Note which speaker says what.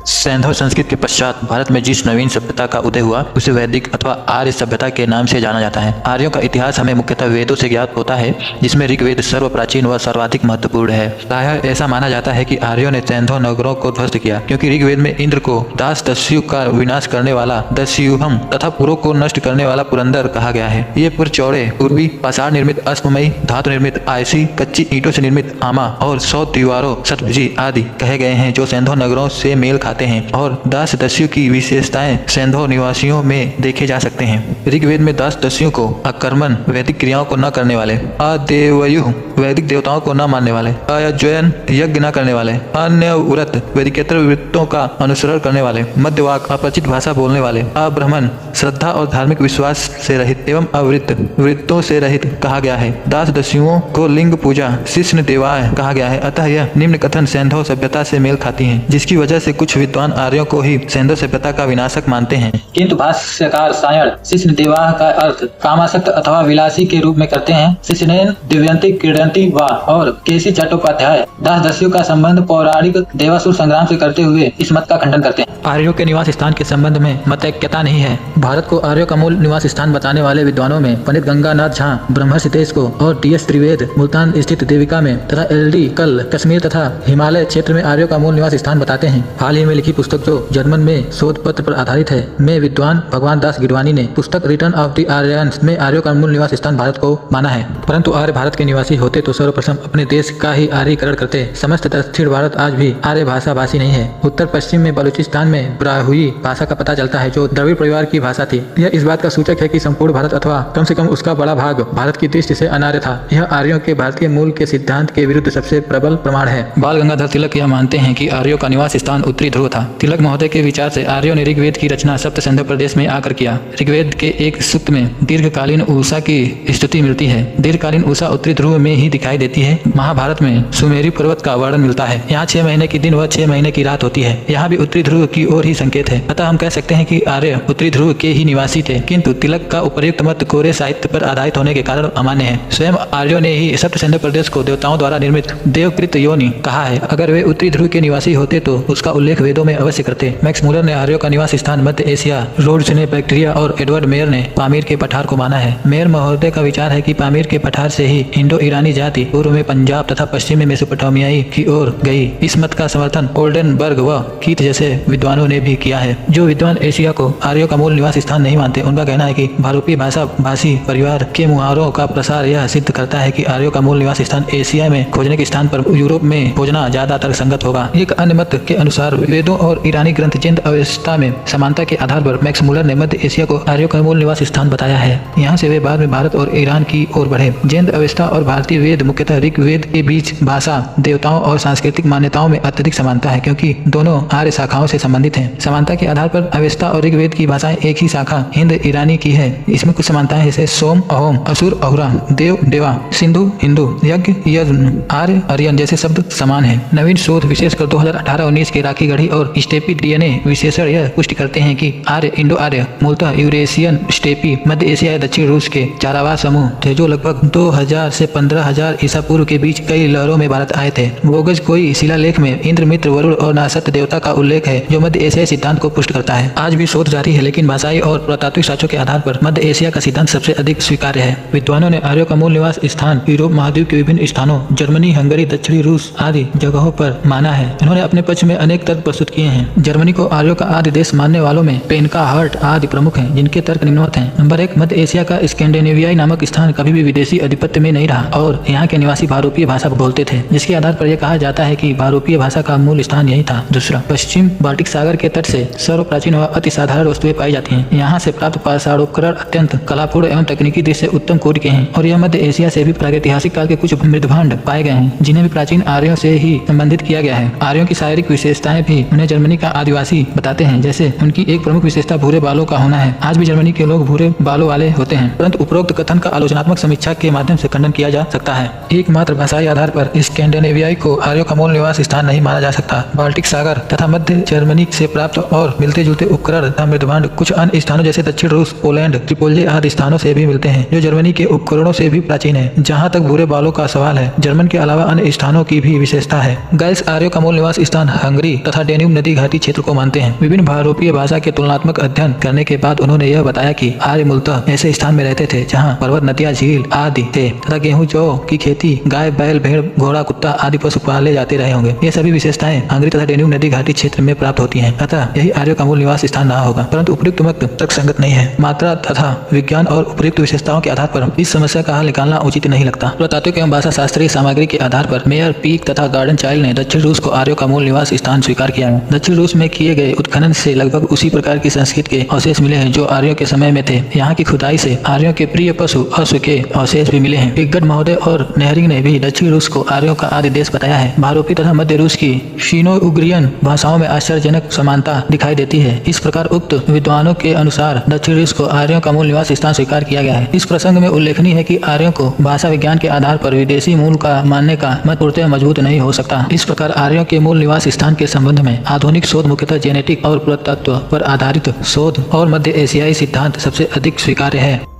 Speaker 1: सैंधव संस्कृति के पश्चात भारत में जिस नवीन सभ्यता का उदय हुआ उसे वैदिक अथवा आर्य सभ्यता के नाम से जाना जाता है। आर्यों का इतिहास हमें मुख्यतः वेदों से ज्ञात होता है, जिसमें ऋग्वेद सर्वप्राचीन व सर्वाधिक महत्वपूर्ण है। प्रायः ऐसा माना जाता है कि आर्यों ने सैंधव नगरों को ध्वस्त किया, क्योंकि ऋग्वेद में इंद्र को दास दस्यु का विनाश करने वाला दस्युहम तथा पुरों को नष्ट करने वाला पुरंदर कहा गया है। ये पुर चौड़े, पूर्वी, पाषाण निर्मित अश्वमयी, धातु निर्मित आयसी, कच्ची ईंटों से निर्मित आमा और 100 दीवारों सतभुजी आदि कहे गए हैं, जो सैंधव नगरों से मेल खाते हैं। और दास दस्यु की विशेषताएं सैंधव निवासियों में देखे जा सकते हैं। ऋग्वेद में दास दस्युओं को अकर्मण, वैदिक क्रियाओं को न करने वाले, अदेवयु, वैदिक देवताओं को न मानने वाले, अयज्वयन, यज्ञ न करने वाले, अन्यव्रत, वैदिकेतर वृत्तों का अनुसरण करने वाले, मध्यवाक, अपरिचित भाषा बोलने वाले, अब्राह्मण, श्रद्धा और धार्मिक विश्वास से रहित एवं अवृत, वृत्तों से रहित कहा गया है। दास दस्युओं को लिंग पूजा, शिष्य देवाय कहा गया है। अतः यह निम्न कथन सैंधव सभ्यता से मेल खाती है, जिसकी वजह से कुछ विद्वान आर्यों को ही सैंधव सभ्यता का विनाशक मानते हैं।
Speaker 2: किंतु भाष्यकार सायण शिष्य देवाह का अर्थ कामासक्त अथवा विलासी के रूप में करते हैं। शिष्यनेन दिव्यंती क्रीडंती वा और केसी चट्टोपाध्याय दास दस्यु का संबंध पौराणिक देवासुर संग्राम से करते हुए इस मत का खंडन करते हैं।
Speaker 3: आर्यों के निवास स्थान के संबंध में मतैक्यता नहीं है। भारत को आर्यों का मूल निवास स्थान बताने वाले विद्वानों में पंडित गंगानाथ झा ब्रह्मर्षि तेज को और टी.एस. त्रिवेद मुल्तान स्थित देविका में तथा एल.डी. कल कश्मीर तथा हिमालय क्षेत्र में आर्यों का मूल निवास स्थान बताते हैं। हाल ही में लिखी पुस्तक जो जर्मन में शोध पत्र पर आधारित है में विद्वान भगवान दास गिडवानी ने पुस्तक रिटर्न ऑफ द आर्यंस में आर्यों का मूल निवास स्थान भारत को माना है। परंतु आर्य भारत के निवासी होते तो सर्वप्रथम अपने देश का ही आर्यीकरण करते। समस्त दक्षिण भारत आज भी आर्य भाषा भाषी नहीं है। उत्तर पश्चिम में बलूचिस्तान में ब्राहुई भाषा का पता चलता है, जो द्रविड़ परिवार की भाषा थी। यह इस बात का सूचक है कि संपूर्ण भारत अथवा कम से कम उसका बड़ा भाग भारत की दृष्टि से अनार्य था। यह आर्यों के भारतीय मूल के सिद्धांत के विरुद्ध सबसे प्रबल प्रमाण है।
Speaker 1: बाल गंगाधर तिलक यह मानते हैं कि आर्यों का निवास स्थान उत्तरी ध्रुव था। तिलक महोदय के विचार से आर्यों ने ऋग्वेद की रचना सप्त सैंधव प्रदेश में आकर किया। ऋग्वेद के एक सूक्त में दीर्घकालीन उषा की स्तुति मिलती है। दीर्घकालीन उषा उत्तरी ध्रुव में ही दिखाई देती है। महाभारत में सुमेरु पर्वत का वर्णन मिलता है। यहाँ 6 महीने की दिन व 6 महीने की रात होती है। यहाँ भी उत्तरी ध्रुव की ओर ही संकेत है। अतः हम कह सकते हैं कि आर्य उत्तरी ध्रुव के ही निवासी थे। किंतु तिलक का उपर्युक्त मत कोरे साहित्य पर आधारित होने के कारण अमान्य है। स्वयं आर्यों ने ही सप्त सैंधव प्रदेश को देवताओं द्वारा निर्मित देवकृत योनि कहा है। अगर वे उत्तरी ध्रुव के निवासी होते तो उसका उल्लेख वेदों में अवश्य करते। मैक्स मूलर ने आर्यों का निवास स्थान मध्य एशिया, रोड्स ने बैक्टीरिया और एडवर्ड मेयर ने पामीर के पठार को माना है। मेयर महोदय का विचार है कि पामीर के पठार से ही इंडो ईरानी जाति पूर्व में पंजाब तथा पश्चिम में मेसोपोटामियाई की ओर गई। इस मत का समर्थन ओल्डेनबर्ग व कीथ जैसे विद्वानों ने भी किया है। जो विद्वान एशिया को आर्यों का मूल निवास स्थान नहीं मानते, उनका कहना है कि भारोपीय भाषा भाषी परिवार के मुहावरों का प्रसार यह सिद्ध करता है कि आर्यों का मूल निवास स्थान एशिया में खोजने के स्थान पर यूरोप में खोजना ज्यादा तर्कसंगत होगा। एक अन्य मत के अनुसार वेदों और ईरानी ग्रंथ जैन अवस्था में समानता के आधार पर मैक्स मूलर ने मध्य एशिया को आर्यों का मूल निवास स्थान बताया है। यहाँ से वे बाद में भारत और ईरान की ओर बढ़े। जैन अवस्था और भारतीय वेद मुख्यतः ऋग्वेद के बीच भाषा, देवताओं और सांस्कृतिक मान्यताओं में अत्यधिक समानता है, क्योंकि दोनों आर्य शाखाओं से संबंधित हैं। समानता के आधार पर अवस्था और ऋग्वेद की भाषाएं एक ही शाखा हिंद ईरानी की है। इसमें कुछ समानताएं जैसे सोम अहोम, असुर अहुरा, देव देवा, सिंधु हिंदू, यज्ञ यज्ञ, आर्य आर्यन जैसे शब्द समान है। नवीन शोध विशेषकर 2018-19 के राखी गढ़ी और स्टेपी डीएनए विशेषण यह पुष्टि करते हैं कि आर्य इंडो आर्य मूलतः यूरेशियन स्टेपी मध्य एशिया या दक्षिण रूस के चारावास समूह थे, जो लगभग 2000 से 15000 ईसा पूर्व के बीच कई लहरों में भारत आए थे। बोगज कोई शिलालेख में इंद्र, मित्र, वरुण और नासत्य देवता का उल्लेख है, जो मध्य एशियाई सिद्धांत को पुष्ट करता है। आज भी शोध जारी है, लेकिन भाषाई और पुरातात्विक साक्ष्यों के आधार पर मध्य एशिया का सिद्धांत सबसे अधिक स्वीकार्य है। विद्वानों ने आर्यों का मूल निवास स्थान यूरोप महाद्वीप के विभिन्न स्थानों, जर्मनी, हंगरी, दक्षिणी रूस आदि जगहों पर माना है। इन्होंने अपने पक्ष में अनेक तर्क प्रस्तुत किए हैं। जर्मनी को आर्यों का आदि देश मानने वालों में पेनका, हर्ट आदि प्रमुख हैं, जिनके तर्क निम्नवत हैं। नंबर 1, मध्य एशिया का स्कैंडिनेवियाई नामक स्थान कभी भी विदेशी अधिपत्य में नहीं रहा और यहाँ के निवासी भारोपीय भाषा बोलते थे, जिसके आधार पर यह कहा जाता है कि भारोपीय भाषा का मूल स्थान यही था। दूसरा, पश्चिम बाल्टिक सागर के तट से सर्वप्राचीन व अति साधारण वस्तुएं पाई जाती हैं। यहाँ से प्राप्त पाषाणोपकरण अत्यंत कलापूर्ण एवं तकनीकी दृष्टि से उत्तम कोटि के हैं और यह मध्य एशिया से भी प्रागैतिहासिक काल के कुछ मृदभांड पाए गए हैं, जिन्हें भी प्राचीन आर्यों से ही संबंधित किया गया है। आर्यों की शारीरिक विशेषताएं भी उन्हें जर्मनी का आदिवासी बताते हैं। जैसे उनकी एक प्रमुख विशेषता भूरे बालों का होना है। आज भी जर्मनी के लोग भूरे बालों वाले होते हैं, परंतु उपरोक्त कथन का आलोचनात्मक समीक्षा के माध्यम से खंडन किया जा सकता है। एकमात्र भाषाई आधार पर स्कैंडिनेवियाई को आर्यों का मूल निवास स्थान नहीं माना जा सकता। बाल्टिक सागर तथा मध्य जर्मनी से प्राप्त और मिलते जुलते उपकरण तथा मृदभांड कुछ अन्य स्थानों जैसे दक्षिण रूस, पोलैंड, ट्रिपोली आदि स्थानों से भी मिलते हैं, जो जर्मनी के उपकरणों से भी प्राचीन है। जहाँ तक भूरे बालों का सवाल है, जर्मन के अलावा अन्य स्थानों की भी विशेषता है। गैल्स आर्यों का मूल निवास स्थान हंगरी तथा
Speaker 3: डेन्यूब नदी घाटी क्षेत्र को मानते हैं। विभिन्न भारोपीय भाषा के तुलनात्मक अध्ययन करने के बाद उन्होंने यह बताया कि आर्य मूलतः ऐसे स्थान में रहते थे जहाँ पर्वत, नदियाँ, झील आदि थे तथा गेहूं, जौ की खेती, गाय, बैल, भेड़, घोड़ा, कुत्ता आदि पशु पाले जाते रहे होंगे। ये सभी विशेषताएं हंगरी तथा डेन्यूब नदी घाटी क्षेत्र में प्राप्त होती हैं। अतः यही आर्यों का मूल निवास स्थान रहा होगा, परंतु उपयुक्त मत तर्कसंगत नहीं है। मात्रा तथा विज्ञान और उपयुक्त विशेषताओं के आधार पर इस समस्या का हल निकालना उचित नहीं लगता। पुरातात्विक एवं भाषा शास्त्रीय सामग्री के आधार पर मेयर, पीक तथा गार्डन चाइल्ड ने दक्षिण रूस को आर्यों का मूल निवास स्थान स्वीकार किया है। दक्षिण रूस में किए गए उत्खनन से लगभग उसी प्रकार की संस्कृति के अवशेष मिले हैं जो आर्यों के समय में थे। यहाँ की खुदाई से आर्यों के प्रिय पशु अश्व के अवशेष भी मिले हैं। पिगगट महोदय और नेहरिंग ने भी दक्षिण रूस को आर्यों का आदि देश बताया है। भारोपी तथा मध्य रूस की फिनो-उग्रियन भाषाओं में आश्चर्यजनक समानता दिखाई देती है। इस प्रकार उक्त विद्वानों के अनुसार दक्षिण रूस को आर्यों का मूल निवास स्थान स्वीकार किया गया है। इस प्रसंग में उल्लेखनीय है कि आर्यों को भाषा विज्ञान के आधार पर विदेशी मूल का मानने का मत पूर्णतः मजबूत नहीं हो सकता। इस प्रकार आर्यों के मूल निवास स्थान के संबंध में आधुनिक शोध मुख्यतः जेनेटिक और पुरातत्व पर आधारित शोध और मध्य एशियाई सिद्धांत सबसे अधिक स्वीकार्य है।